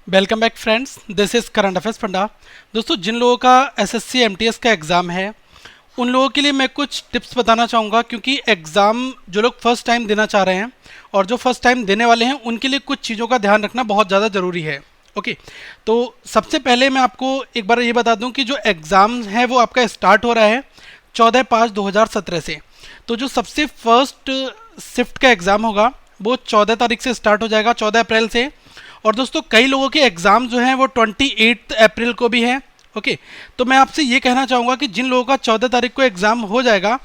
Welcome back friends, this is current affairs funda. दोस्तों, जिन लोगों का एसएससी एमटीएस का एग्ज़ाम है उन लोगों के लिए मैं कुछ टिप्स बताना चाहूँगा, क्योंकि एग्ज़ाम जो लोग फर्स्ट टाइम देना चाह रहे हैं और जो फर्स्ट टाइम देने वाले हैं उनके लिए कुछ चीज़ों का ध्यान रखना बहुत ज़्यादा ज़रूरी है। ओके, तो सबसे पहले मैं आपको एक बार ये बता दूं कि जो एग्ज़ाम है वो आपका स्टार्ट हो रहा है 14/5/2017 से। तो जो सबसे फर्स्ट शिफ्ट का एग्ज़ाम होगा वो 14 तारीख से स्टार्ट हो जाएगा, 14 अप्रैल से। और दोस्तों, कई लोगों के एग्ज़ाम जो हैं वो 28 अप्रैल को भी हैं। ओके, तो मैं आपसे ये कहना चाहूँगा कि जिन लोगों का 14 तारीख को एग्ज़ाम हो जाएगा,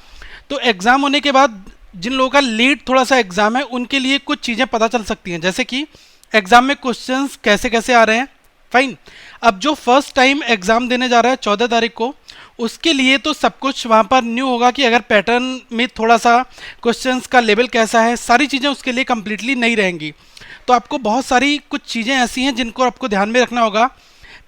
तो एग्ज़ाम होने के बाद जिन लोगों का लेट थोड़ा सा एग्ज़ाम है उनके लिए कुछ चीज़ें पता चल सकती हैं, जैसे कि एग्ज़ाम में क्वेश्चंस कैसे कैसे आ रहे हैं। फाइन। अब जो फर्स्ट टाइम एग्ज़ाम देने जा रहा है 14 तारीख को, उसके लिए तो सब कुछ वहाँ पर न्यू होगा कि अगर पैटर्न में थोड़ा सा क्वेश्चंस का लेवल कैसा है, सारी चीज़ें उसके लिए कम्प्लीटली नई रहेंगी। तो आपको बहुत सारी कुछ चीज़ें ऐसी हैं जिनको आपको ध्यान में रखना होगा।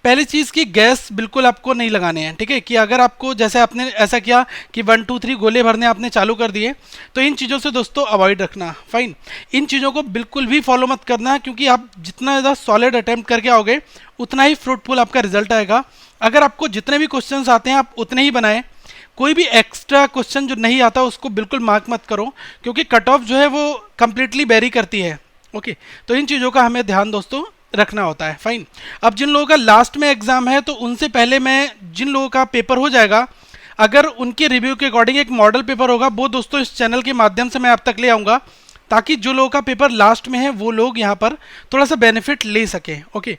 पहली चीज़ की गैस बिल्कुल आपको नहीं लगाने हैं, ठीक है। कि अगर आपको जैसे आपने ऐसा किया कि 1 2 3 गोले भरने आपने चालू कर दिए, तो इन चीज़ों से दोस्तों अवॉइड रखना। फाइन। इन चीज़ों को बिल्कुल भी फॉलो मत करना, क्योंकि आप जितना ज़्यादा सॉलिड अटैम्प्ट करके आओगे उतना ही फ्रूटफुल आपका रिजल्ट आएगा। अगर आपको जितने भी क्वेश्चंस आते हैं आप उतने ही बनाएं। कोई भी एक्स्ट्रा क्वेश्चन जो नहीं आता उसको बिल्कुल मार्क मत करो, क्योंकि कट ऑफ जो है वो कंप्लीटली वेरी करती है। ओके, तो इन चीज़ों का हमें ध्यान दोस्तों रखना होता है। फाइन। अब जिन लोगों का लास्ट में एग्जाम है, तो उनसे पहले मैं जिन लोगों का पेपर हो जाएगा, अगर उनके रिव्यू के अकॉर्डिंग एक मॉडल पेपर होगा, वो दोस्तों इस चैनल के माध्यम से मैं आप तक ले आऊँगा, ताकि जो लोगों का पेपर लास्ट में है वो लोग यहाँ पर थोड़ा सा बेनिफिट ले सकें। ओके,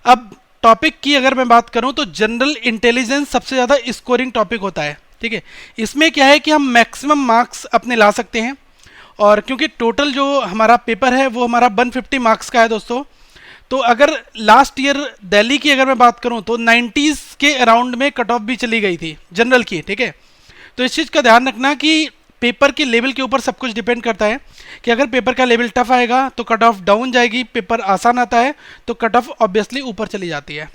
अब टॉपिक की अगर मैं बात करूं तो जनरल इंटेलिजेंस सबसे ज़्यादा स्कोरिंग टॉपिक होता है, ठीक है। इसमें क्या है कि हम मैक्सिमम मार्क्स अपने ला सकते हैं, और क्योंकि टोटल जो हमारा पेपर है वो हमारा 150 मार्क्स का है दोस्तों। तो अगर लास्ट ईयर दिल्ली की अगर मैं बात करूं तो 90s के अराउंड में कट ऑफ भी चली गई थी जनरल की, ठीक है। तो इस चीज़ का ध्यान रखना कि पेपर के लेवल के ऊपर सब कुछ डिपेंड करता है, कि अगर पेपर का लेवल टफ आएगा तो कट ऑफ डाउन जाएगी, पेपर आसान आता है तो कट ऑफ ऑब्वियसली ऊपर चली जाती है।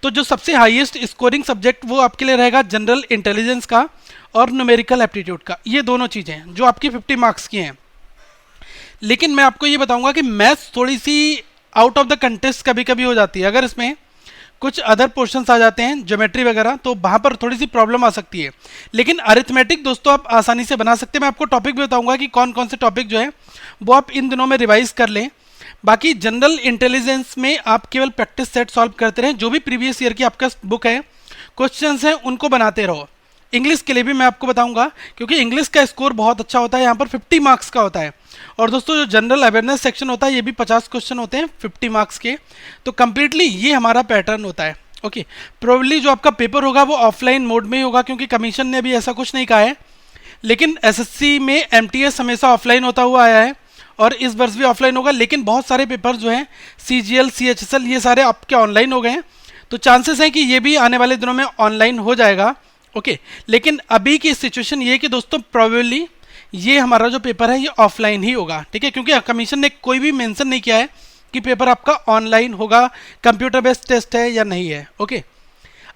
तो जो सबसे हाईएस्ट स्कोरिंग सब्जेक्ट वो आपके लिए रहेगा जनरल इंटेलिजेंस का और न्यूमेरिकल एप्टीट्यूड का। ये दोनों चीज़ें जो आपकी 50 मार्क्स की हैं। लेकिन मैं आपको ये बताऊंगा कि मैथ्स थोड़ी सी आउट ऑफ द कंटेस्ट कभी कभी हो जाती है। अगर इसमें कुछ अदर पोर्शंस आ जाते हैं, ज्योमेट्री वगैरह, तो वहाँ पर थोड़ी सी प्रॉब्लम आ सकती है। लेकिन अरिथमेटिक दोस्तों आप आसानी से बना सकते हैं। मैं आपको टॉपिक भी बताऊंगा कि कौन कौन से टॉपिक जो है वो आप इन दिनों में रिवाइज कर लें। बाकी जनरल इंटेलिजेंस में आप केवल प्रैक्टिस सेट सॉल्व करते रहें, जो भी प्रीवियस ईयर की आपका बुक है क्वेश्चंस हैं उनको बनाते रहो। इंग्लिश के लिए भी मैं आपको बताऊंगा, क्योंकि इंग्लिश का स्कोर बहुत अच्छा होता है, यहाँ पर 50 मार्क्स का होता है। और दोस्तों, जो जनरल अवेयरनेस सेक्शन होता है ये भी 50 क्वेश्चन होते हैं 50 मार्क्स के। तो कंप्लीटली ये हमारा पैटर्न होता है। ओके, प्रोबेबली जो आपका पेपर होगा वो ऑफलाइन मोड में ही होगा, क्योंकि कमीशन ने भी ऐसा कुछ नहीं कहा है। लेकिन एसएससी में एमटीएस हमेशा ऑफलाइन होता हुआ आया है और इस वर्ष भी ऑफलाइन होगा। लेकिन बहुत सारे पेपर जो हैं सीजीएल सीएचएसएल ये सारे आपके ऑनलाइन हो गए हैं, तो चांसेस हैं कि ये भी आने वाले दिनों में ऑनलाइन हो जाएगा। ओके, लेकिन अभी की सिचुएशन ये है कि दोस्तों प्रोबेबली ये हमारा जो पेपर है ये ऑफलाइन ही होगा, ठीक है। क्योंकि कमीशन ने कोई भी मेंशन नहीं किया है कि पेपर आपका ऑनलाइन होगा, कंप्यूटर बेस्ड टेस्ट है या नहीं है। ओके,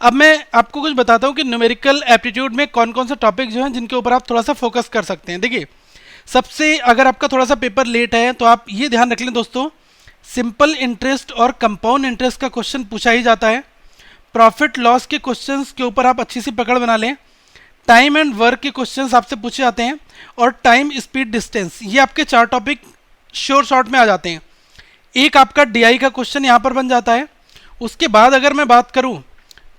अब मैं आपको कुछ बताता हूँ कि न्यूमेरिकल एप्टीट्यूड में कौन कौन से टॉपिक जो हैं जिनके ऊपर आप थोड़ा सा फोकस कर सकते हैं। देखिए, सबसे अगर आपका थोड़ा सा पेपर लेट है तो आप ये ध्यान रख लें दोस्तों, सिंपल इंटरेस्ट और कंपाउंड इंटरेस्ट का क्वेश्चन पूछा ही जाता है। प्रॉफिट लॉस के क्वेश्चंस के ऊपर आप अच्छी सी पकड़ बना लें। टाइम एंड वर्क के क्वेश्चंस आपसे पूछे जाते हैं, और टाइम स्पीड डिस्टेंस, ये आपके 4 टॉपिक श्योर शॉर्ट में आ जाते हैं। एक आपका डीआई का क्वेश्चन यहाँ पर बन जाता है। उसके बाद अगर मैं बात करूँ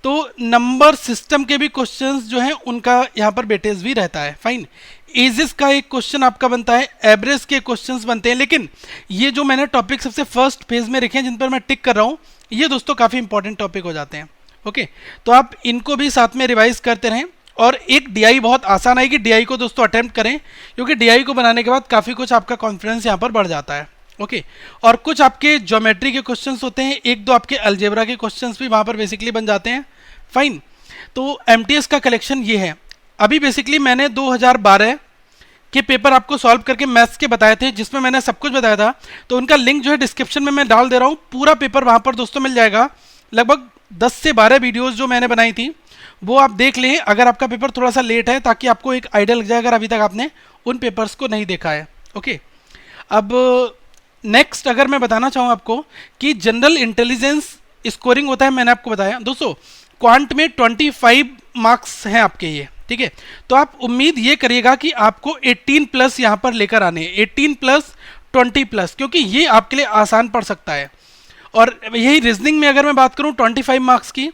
तो नंबर सिस्टम के भी क्वेश्चंस जो हैं उनका यहाँ पर वेटेज भी रहता है। फाइन। एजेस का एक क्वेश्चन आपका बनता है, एवरेज के क्वेश्चंस बनते हैं। लेकिन ये जो मैंने टॉपिक सबसे फर्स्ट फेज में रखे हैं जिन पर मैं टिक कर रहा हूँ, ये दोस्तों काफ़ी इंपॉर्टेंट टॉपिक हो जाते हैं। ओके, तो आप इनको भी साथ में रिवाइज करते रहें। और एक डीआई बहुत आसान है कि डीआई को दोस्तों अटेम्प्ट करें, क्योंकि डीआई को बनाने के बाद काफ़ी कुछ आपका कॉन्फिडेंस यहाँ पर बढ़ जाता है। ओके, और कुछ आपके ज्योमेट्री के क्वेश्चंस होते हैं, एक दो आपके अलजेब्रा के क्वेश्चंस भी वहाँ पर बेसिकली बन जाते हैं। फाइन। तो एमटीएस का कलेक्शन ये है। अभी बेसिकली मैंने 2012 के पेपर आपको सॉल्व करके मैथ्स के बताए थे, जिसमें मैंने सब कुछ बताया था। तो उनका लिंक जो है डिस्क्रिप्शन में मैं डाल दे रहा हूँ। पूरा पेपर वहाँ पर दोस्तों मिल जाएगा। लगभग 10 से 12 वीडियोज़ जो मैंने बनाई थी वो आप देख लें, अगर आपका पेपर थोड़ा सा लेट है, ताकि आपको एक आइडिया लग जाए अगर अभी तक आपने उन पेपर्स को नहीं देखा है। ओके, अब नेक्स्ट अगर मैं बताना चाहूँ आपको कि जनरल इंटेलिजेंस स्कोरिंग होता है, मैंने आपको बताया दोस्तों क्वांट में 25 मार्क्स हैं आपके ये, ठीक है। तो आप उम्मीद ये करिएगा कि आपको 18 प्लस यहाँ पर लेकर आने, 18 प्लस 20 प्लस, क्योंकि ये आपके लिए आसान पड़ सकता है। और यही रीजनिंग में अगर मैं बात करूँ 25 मार्क्स की,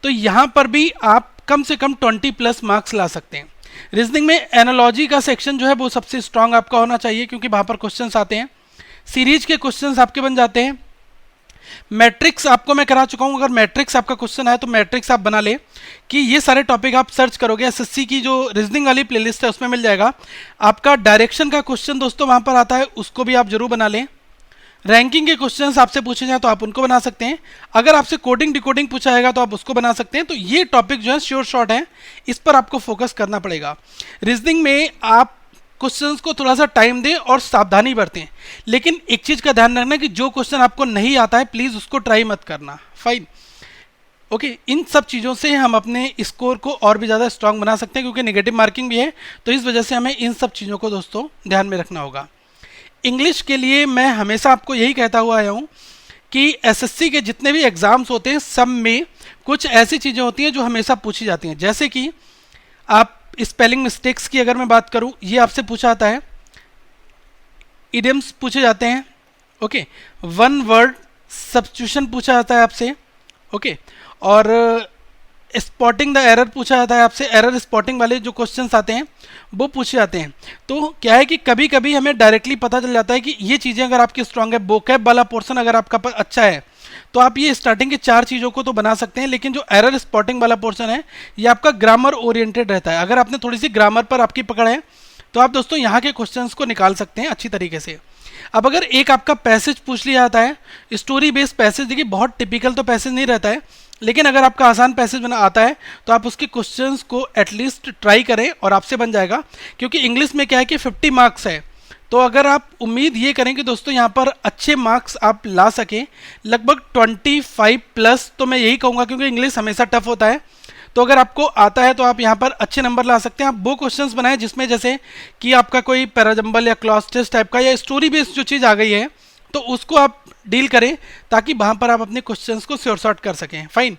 तो यहाँ पर भी आप कम से कम 20 प्लस मार्क्स ला सकते हैं। रीजनिंग में एनालॉजी का सेक्शन जो है वो सबसे स्ट्रांग आपका होना चाहिए, क्योंकि वहाँ पर क्वेश्चंस आते हैं, सीरीज के क्वेश्चंस आपके बन जाते हैं। मैट्रिक्स आपको मैं करा चुका हूँ, अगर मैट्रिक्स आपका क्वेश्चन है तो मैट्रिक्स आप बना ले कि ये सारे टॉपिक आप सर्च करोगे, एसएससी की जो रीजनिंग वाली प्लेलिस्ट है उसमें मिल जाएगा। आपका डायरेक्शन का क्वेश्चन दोस्तों वहाँ पर आता है, उसको भी आप जरूर बना लें। रैंकिंग के क्वेश्चंस आपसे पूछे जाए तो आप उनको बना सकते हैं। अगर आपसे कोडिंग डिकोडिंग पूछा जाएगा तो आप उसको बना सकते हैं। तो ये टॉपिक जो है श्योर शॉर्ट है, इस पर आपको फोकस करना पड़ेगा। रीजनिंग में आप क्वेश्चंस को थोड़ा सा टाइम दें और सावधानी बरतें, लेकिन एक चीज़ का ध्यान रखना कि जो क्वेश्चन आपको नहीं आता है प्लीज़ उसको ट्राई मत करना, फाइन। ओके, इन सब चीज़ों से हम अपने स्कोर को और भी ज़्यादा स्ट्रांग बना सकते हैं, क्योंकि नेगेटिव मार्किंग भी है, तो इस वजह से हमें इन सब चीज़ों को दोस्तों ध्यान में रखना होगा। इंग्लिश के लिए मैं हमेशा आपको यही कहता हुआ आया हूँ कि एसएससी के जितने भी एग्ज़ाम्स होते हैं सब में कुछ ऐसी चीज़ें होती हैं जो हमेशा पूछी जाती हैं। जैसे कि आप स्पेलिंग मिस्टेक्स की अगर मैं बात करूं, ये आपसे पूछा जाता है, इडियम्स पूछे जाते हैं, ओके, वन वर्ड सब्स्टिट्यूशन पूछा जाता है आपसे, ओके, और स्पॉटिंग द एरर पूछा जाता है आपसे, एरर स्पॉटिंग वाले जो क्वेश्चंस आते हैं वो पूछे जाते हैं। तो क्या है कि कभी कभी हमें डायरेक्टली पता चल जाता है कि ये चीज़ें अगर आपकी स्ट्रांग है, वोकैब वाला पोर्शन अगर आपका अच्छा है तो आप ये स्टार्टिंग के 4 चीज़ों को तो बना सकते हैं, लेकिन जो एरर स्पॉटिंग वाला पोर्शन है ये आपका ग्रामर ओरिएंटेड रहता है। अगर आपने थोड़ी सी ग्रामर पर आपकी पकड़ है तो आप दोस्तों यहाँ के क्वेश्चंस को निकाल सकते हैं अच्छी तरीके से। अब अगर एक आपका पैसेज पूछ लिया जाता है, स्टोरी बेस्ड पैसेज, देखिए बहुत टिपिकल तो पैसेज नहीं रहता है, लेकिन अगर आपका आसान पैसेज बना आता है तो आप उसके क्वेश्चंस को एटलीस्ट ट्राई करें और आपसे बन जाएगा। क्योंकि इंग्लिश में क्या है कि 50 मार्क्स है, तो अगर आप उम्मीद ये करें कि दोस्तों यहाँ पर अच्छे मार्क्स आप ला सकें, लगभग 25 प्लस, तो मैं यही कहूँगा, क्योंकि इंग्लिश हमेशा टफ होता है। तो अगर आपको आता है तो आप यहाँ पर अच्छे नंबर ला सकते हैं। आप वो क्वेश्चंस बनाएं जिसमें जैसे कि आपका कोई पैराजम्बल या क्लॉज टेस्ट टाइप का या स्टोरी बेस्ड जो चीज़ आ गई है तो उसको आप डील करें, ताकि वहाँ पर आप अपने क्वेश्चंस को श्योर शॉर्ट कर सकें, फाइन।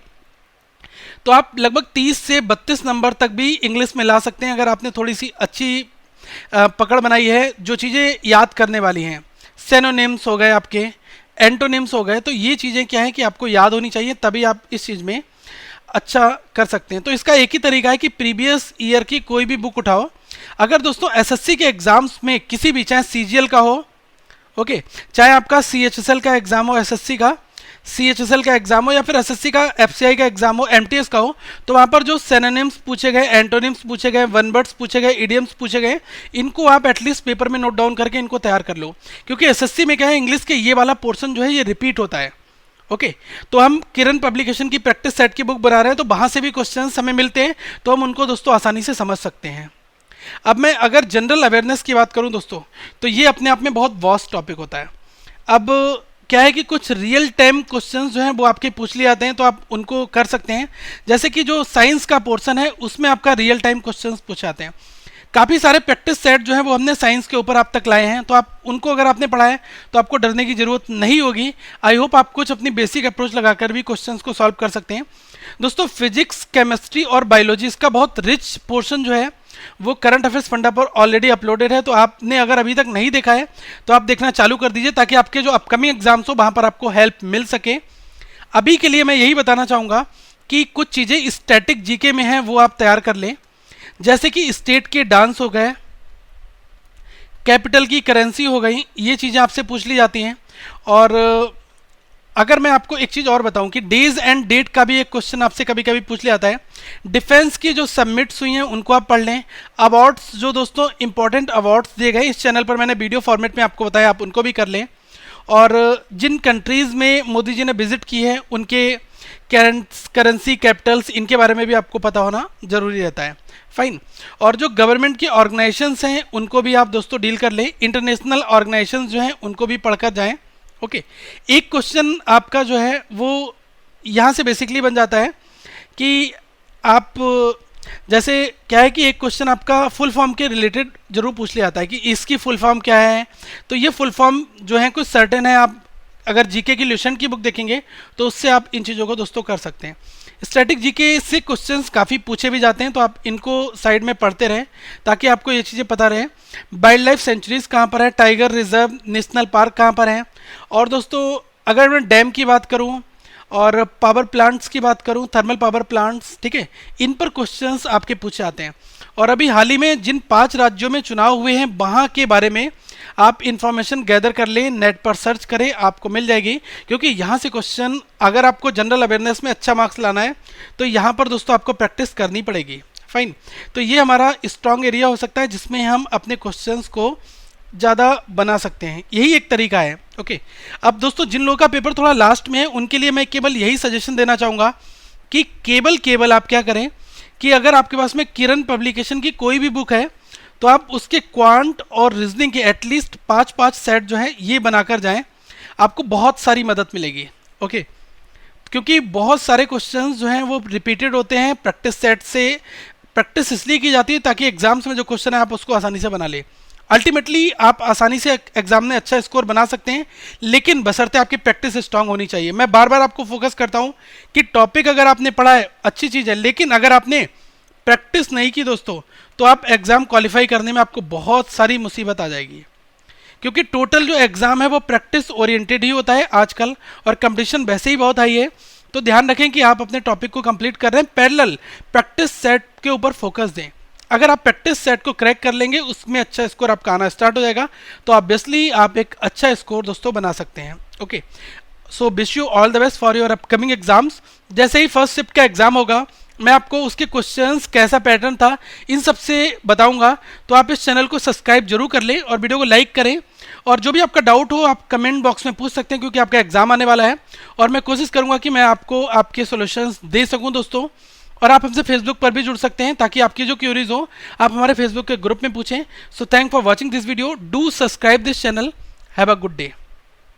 तो आप लगभग 30 से 32 नंबर तक भी इंग्लिश में ला सकते हैं अगर आपने थोड़ी सी अच्छी पकड़ बनाई है, जो चीज़ें याद करने वाली हैं। सेनोनिम्स हो गए आपके, एंटोनिम्स हो गए, तो ये चीज़ें क्या है कि आपको याद होनी चाहिए, तभी आप इस चीज़ में अच्छा कर सकते हैं। तो इसका एक ही तरीका है कि प्रीवियस ईयर की कोई भी बुक उठाओ। अगर दोस्तों एसएससी के एग्जाम्स में किसी भी, चाहे सीजीएल का हो, ओके, चाहे आपका सीएचएसएल का एग्जाम हो, एसएससी का सीएचएसएल का एग्जाम हो, या फिर एसएससी का एफसीआई का एग्जाम हो, एमटीएस का हो, तो वहाँ पर जो सिनोनिम्स पूछे गए, एंटोनिम्स पूछे गए, वन वर्ड्स पूछे गए, इडियम्स पूछे गए, इनको आप एटलीस्ट पेपर में नोट डाउन करके इनको तैयार कर लो। क्योंकि एसएससी में क्या है, इंग्लिश के ये वाला पोर्शन जो है ये रिपीट होता है, ओके। तो हम किरण पब्लिकेशन की प्रैक्टिस सेट की बुक बना रहे हैं, तो वहाँ से भी क्वेश्चंस हमें मिलते हैं, तो हम उनको दोस्तों आसानी से समझ सकते हैं। अब मैं अगर जनरल अवेयरनेस की बात करूं दोस्तों, तो ये अपने आप में बहुत वास्ट टॉपिक होता है। अब क्या है कि कुछ रियल टाइम क्वेश्चंस जो हैं वो आपके पूछ लिए जाते हैं, तो आप उनको कर सकते हैं। जैसे कि जो साइंस का पोर्शन है उसमें आपका रियल टाइम क्वेश्चंस पूछे जाते हैं। काफ़ी सारे प्रैक्टिस सेट जो है वो हमने साइंस के ऊपर आप तक लाए हैं, तो आप उनको अगर आपने पढ़ा है तो आपको डरने की ज़रूरत नहीं होगी। आई होप आप कुछ अपनी बेसिक अप्रोच लगाकर भी क्वेश्चंस को सॉल्व कर सकते हैं। दोस्तों फिजिक्स, केमिस्ट्री और बायोलॉजी, इसका बहुत रिच पोर्शन जो है वो करंट अफेयर्स फंडा पर ऑलरेडी अपलोडेड है। तो आपने अगर अभी तक नहीं देखा है तो आप देखना चालू कर दीजिए, ताकि आपके जो अपकमिंग एग्जाम्स हो वहाँ पर आपको हेल्प मिल सके। अभी के लिए मैं यही बताना चाहूँगा कि कुछ चीज़ें स्टैटिक जीके में हैं वो आप तैयार कर लें। जैसे कि स्टेट के डांस हो गए, कैपिटल की करेंसी हो गई, ये चीज़ें आपसे पूछ ली जाती हैं। और अगर मैं आपको एक चीज़ और बताऊं कि डेज एंड डेट का भी एक क्वेश्चन आपसे कभी कभी पूछ लिया जाता है। डिफेंस की जो सबमिट्स हुई हैं उनको आप पढ़ लें। अवार्ड्स, जो दोस्तों इंपॉर्टेंट अवार्ड्स दिए गए इस चैनल पर मैंने वीडियो फॉर्मेट में आपको बताया, आप उनको भी कर लें। और जिन कंट्रीज़ में मोदी जी ने विजिट की है उनके करेंसी, कैपिटल्स, इनके बारे में भी आपको पता होना जरूरी रहता है, फाइन। और जो गवर्नमेंट की ऑर्गेनाइजेशंस हैं उनको भी आप दोस्तों डील कर लें। इंटरनेशनल ऑर्गेनाइजेशंस जो हैं उनको भी पढ़कर जाएं, ओके। एक क्वेश्चन आपका जो है वो यहाँ से बेसिकली बन जाता है कि आप जैसे क्या है कि एक क्वेश्चन आपका फुल फॉर्म के रिलेटेड जरूर पूछ लिया जाता है कि इसकी फुल फॉर्म क्या है। तो ये फुल फॉर्म जो है कुछ सर्टेन है, आप अगर जीके की ल्यूशन की बुक देखेंगे तो उससे आप इन चीज़ों को दोस्तों कर सकते हैं। स्टैटिक जीके से क्वेश्चंस काफ़ी पूछे भी जाते हैं, तो आप इनको साइड में पढ़ते रहें ताकि आपको ये चीज़ें पता रहे। वाइल्ड लाइफ सेंचुरीज कहाँ पर है, टाइगर रिजर्व नेशनल पार्क कहाँ पर है, और दोस्तों अगर मैं डैम की बात करूँ और पावर प्लांट्स की बात करूं, थर्मल पावर प्लांट्स, ठीक है, इन पर क्वेश्चंस आपके पूछे आते हैं। और अभी हाल ही में जिन 5 राज्यों में चुनाव हुए हैं वहाँ के बारे में आप इंफॉर्मेशन गैदर कर लें, नेट पर सर्च करें, आपको मिल जाएगी। क्योंकि यहाँ से क्वेश्चन, अगर आपको जनरल अवेयरनेस में अच्छा मार्क्स लाना है तो यहाँ पर दोस्तों आपको प्रैक्टिस करनी पड़ेगी। फाइन, तो ये हमारा स्ट्रॉन्ग एरिया हो सकता है जिसमें हम अपने क्वेश्चंस को ज़्यादा बना सकते हैं, यही एक तरीका है। ओके, अब दोस्तों जिन लोगों का पेपर थोड़ा लास्ट में है उनके लिए मैं केवल यही सजेशन देना चाहूँगा कि केवल आप क्या करें कि अगर आपके पास में किरण पब्लिकेशन की कोई भी बुक है तो आप उसके क्वांट और रीजनिंग के एटलीस्ट 5 सेट जो है ये बनाकर जाएं, आपको बहुत सारी मदद मिलेगी। ओके, क्योंकि बहुत सारे क्वेश्चंस जो हैं वो रिपीटेड होते हैं। प्रैक्टिस सेट से प्रैक्टिस इसलिए की जाती है ताकि एग्जाम्स में जो क्वेश्चन है आप उसको आसानी से बना ले। अल्टीमेटली आप आसानी से एग्जाम में अच्छा स्कोर बना सकते हैं, लेकिन बशर्ते आपकी प्रैक्टिस स्ट्रांग होनी चाहिए। मैं बार बार आपको फोकस करता हूं कि टॉपिक अगर आपने पढ़ा है अच्छी चीज़ है, लेकिन अगर आपने प्रैक्टिस नहीं की दोस्तों तो आप एग्जाम क्वालिफाई करने में आपको बहुत सारी मुसीबत आ जाएगी। क्योंकि टोटल जो एग्जाम है वो प्रैक्टिस ओरिएंटेड ही होता है आजकल, और कंपटीशन वैसे ही बहुत हाई है। तो ध्यान रखें कि आप अपने टॉपिक को कंप्लीट कर रहे हैं, पैरेलल प्रैक्टिस सेट के ऊपर फोकस दें। अगर आप प्रैक्टिस सेट को क्रैक कर लेंगे, उसमें अच्छा स्कोर आपका आना स्टार्ट हो जाएगा, तो ऑब्वियसली आप एक अच्छा स्कोर दोस्तों बना सकते हैं। Okay, so wish you all the best for your upcoming exams. जैसे ही फर्स्ट शिफ्ट का एग्जाम होगा मैं आपको उसके क्वेश्चंस, कैसा पैटर्न था, इन सब से बताऊंगा। तो आप इस चैनल को सब्सक्राइब जरूर कर लें और वीडियो को लाइक करें, और जो भी आपका डाउट हो आप कमेंट बॉक्स में पूछ सकते हैं, क्योंकि आपका एग्जाम आने वाला है और मैं कोशिश करूंगा कि मैं आपको आपके सॉल्यूशंस दे सकूं दोस्तों। और आप हमसे फेसबुक पर भी जुड़ सकते हैं ताकि आपकी जो क्यूरीज हो आप हमारे फेसबुक के ग्रुप में पूछें। So thank for watching this video, do subscribe this channel, have a good day.